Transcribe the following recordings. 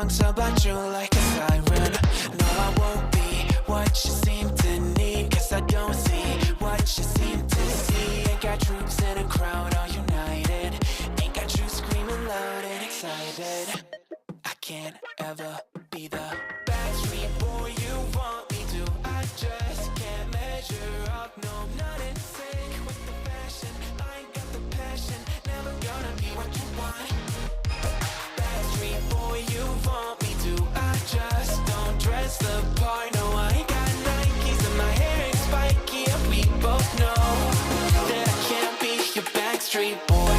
songs about you like a siren. No, I won't be what you seem to need, 'cause I don't see what you seem to see. Ain't got troops in a crowd all united. Ain't got you screaming loud and excited. I can't ever be the backstreet boy you want me to. I just can't measure up, no, I'm not in sync with the fashion. I ain't got the passion, never gonna be what you want. Backstreet boy you want me to. I just don't dress the part, no, I ain't got Nikes and my hair ain't spiky. And we both know that I can't be your backstreet boy.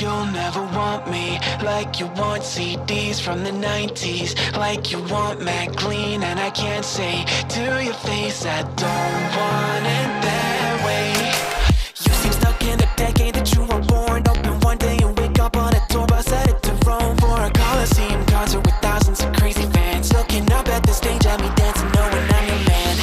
You'll never want me like you want CDs from the 90s, like you want Mac Clean, and I can't say to your face I don't want it that way. You seem stuck in the decade that you were born. Open one day and wake up on a tour bus headed to Rome for a Coliseum concert with thousands of crazy fans. Looking up at the stage at me dancing, knowing I'm your man.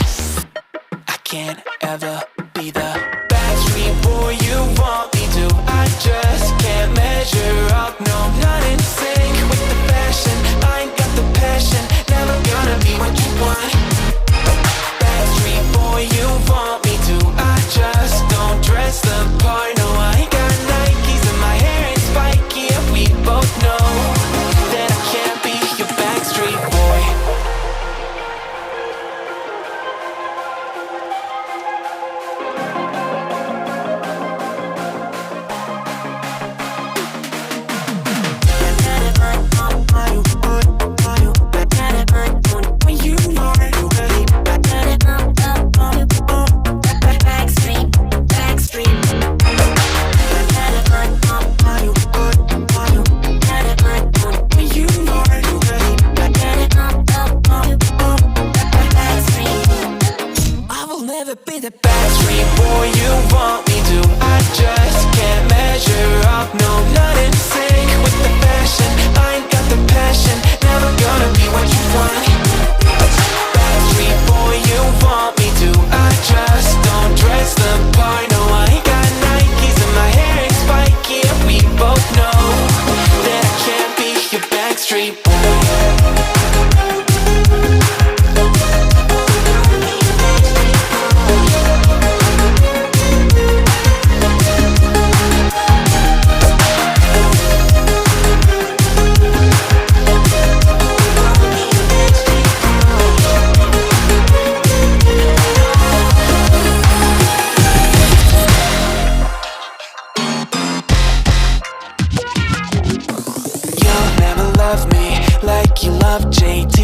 I can't ever be the backstreet boy you want me to. I just can't measure up, no, I'm not in sync with the fashion. I ain't got the passion, never gonna be what you want. Backstreet boy you want me to. I just don't dress the part, no, I ain't got Nikes and my hair ain't spiky. And we both know that I can't be your backstreet boy. Be the backstreet boy you want me to. I just can't measure up, no, I'm not in sync with the fashion. I ain't got the passion, never gonna be what you want. Backstreet boy you want me to. I just don't dress the part, no, I ain't got Nikes and my hair ain't spiky. And we both know that I can't be your backstreet boy. Love me like you love JT.